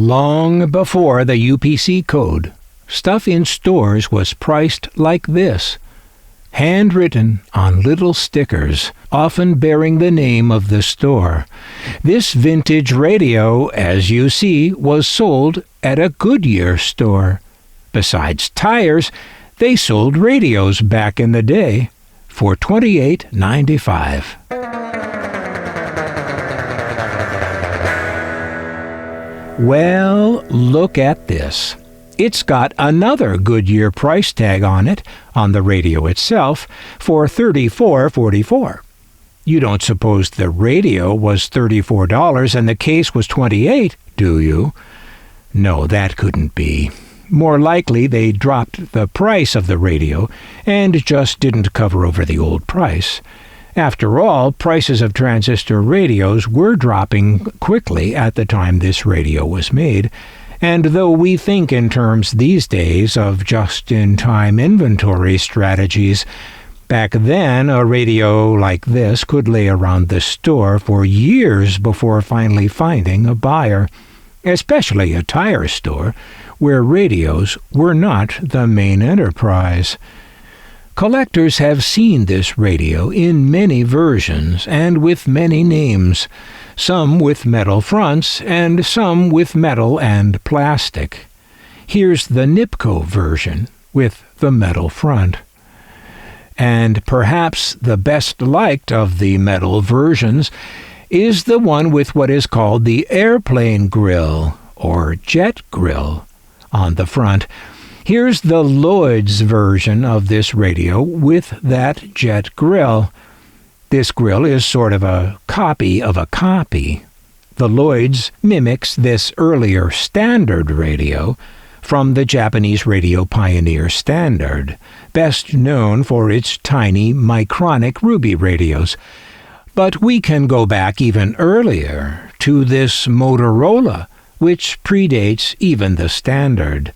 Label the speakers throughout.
Speaker 1: Long before the UPC code, stuff in stores was priced like this, handwritten on little stickers, often bearing the name of the store. This vintage radio, as you see, was sold at a Goodyear store. Besides tires, they sold radios back in the day for $28.95. Well, look at this. It's got another Goodyear price tag on it, on the radio itself, for $34.44. You don't suppose the radio was $34 and the case was $28, do you? No, that couldn't be. More likely they dropped the price of the radio and just didn't cover over the old price. After all, prices of transistor radios were dropping quickly at the time this radio was made, and though we think in terms these days of just-in-time inventory strategies, back then a radio like this could lay around the store for years before finally finding a buyer, especially a tire store, where radios were not the main enterprise. Collectors have seen this radio in many versions and with many names, some with metal fronts and some with metal and plastic. Here's the Nipco version with the metal front. And perhaps the best liked of the metal versions is the one with what is called the airplane grill, or jet grill, on the front. Here's the Lloyds version of this radio with that jet grill. This grill is sort of a copy of a copy. The Lloyds mimics this earlier standard radio from the Japanese radio pioneer Standard, best known for its tiny micronic ruby radios. But we can go back even earlier to this Motorola, which predates even the Standard.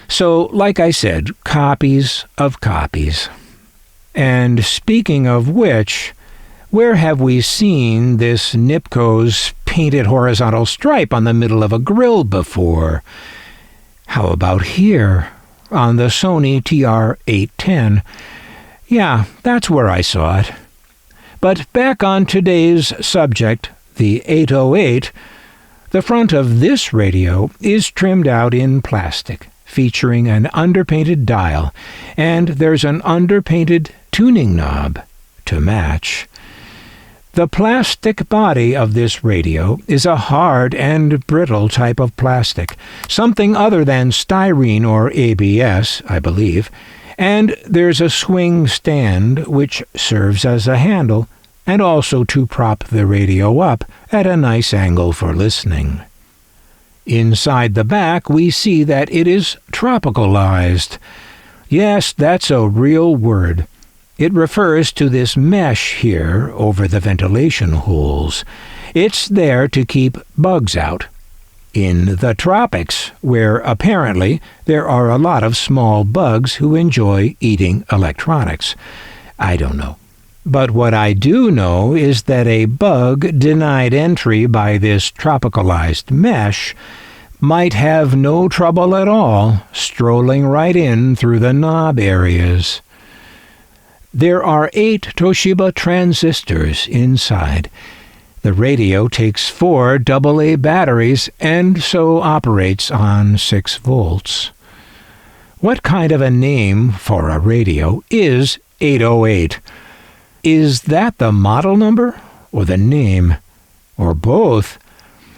Speaker 1: So, like I said, copies of copies. And speaking of which, where have we seen this Nipco's painted horizontal stripe on the middle of a grill before? How about here, on the Sony TR-810? Yeah, that's where I saw it. But back on today's subject, the 808, the front of this radio is trimmed out in plastic, featuring an underpainted dial, and there's an underpainted tuning knob to match. The plastic body of this radio is a hard and brittle type of plastic, something other than styrene or ABS, I believe, and there's a swing stand which serves as a handle and also to prop the radio up at a nice angle for listening. Inside the back, we see that it is tropicalized. Yes, that's a real word. It refers to this mesh here over the ventilation holes. It's there to keep bugs out. In the tropics, where apparently there are a lot of small bugs who enjoy eating electronics. I don't know. But what I do know is that a bug denied entry by this tropicalized mesh might have no trouble at all strolling right in through the knob areas. There are 8 Toshiba transistors inside. The radio takes 4 AA batteries and so operates on 6 volts. What kind of a name for a radio is 808? Is that the model number or the name, or both?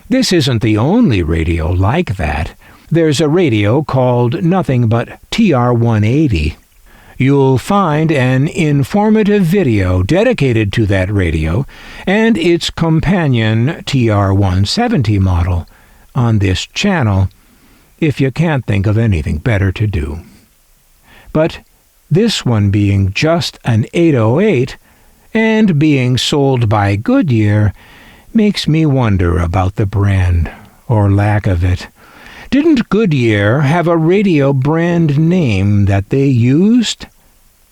Speaker 1: This isn't the only radio like that. There's a radio called nothing but TR-180. You'll find an informative video dedicated to that radio and its companion TR-170 model on this channel, if you can't think of anything better to do. But this one being just an 808 and being sold by Goodyear makes me wonder about the brand, or lack of it. Didn't Goodyear have a radio brand name that they used?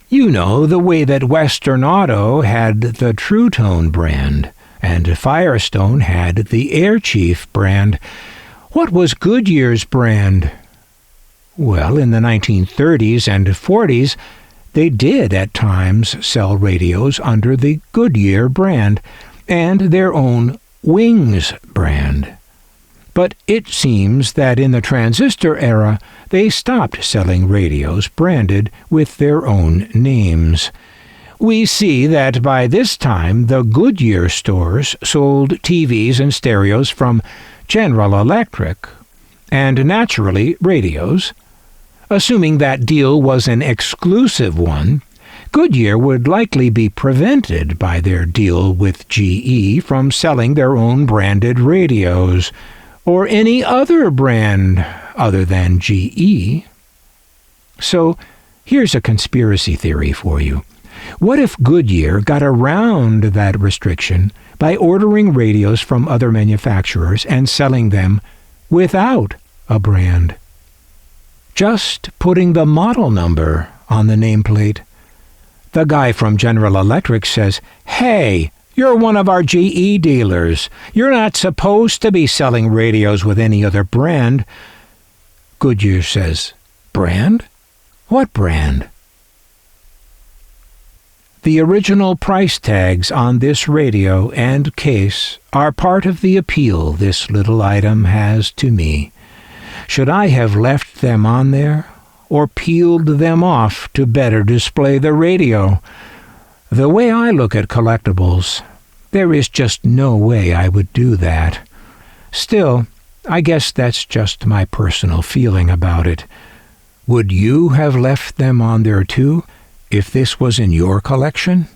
Speaker 1: You know, the way that Western Auto had the True Tone brand, and Firestone had the Air Chief brand. What was Goodyear's brand? Well, in the 1930s and 40s, they did at times sell radios under the Goodyear brand and their own Wings brand. But it seems that in the transistor era, they stopped selling radios branded with their own names. We see that by this time the Goodyear stores sold TVs and stereos from General Electric, and naturally radios. Assuming that deal was an exclusive one, Goodyear would likely be prevented by their deal with GE from selling their own branded radios, or any other brand other than GE. So, here's a conspiracy theory for you. What if Goodyear got around that restriction by ordering radios from other manufacturers and selling them without a brand? Just putting the model number on the nameplate. The guy from General Electric says, "Hey, you're one of our GE dealers. You're not supposed to be selling radios with any other brand." Goodyear says, "Brand? What brand?" The original price tags on this radio and case are part of the appeal this little item has to me. Should I have left them on there, or peeled them off to better display the radio? The way I look at collectibles, there is just no way I would do that. Still, I guess that's just my personal feeling about it. Would you have left them on there too, if this was in your collection?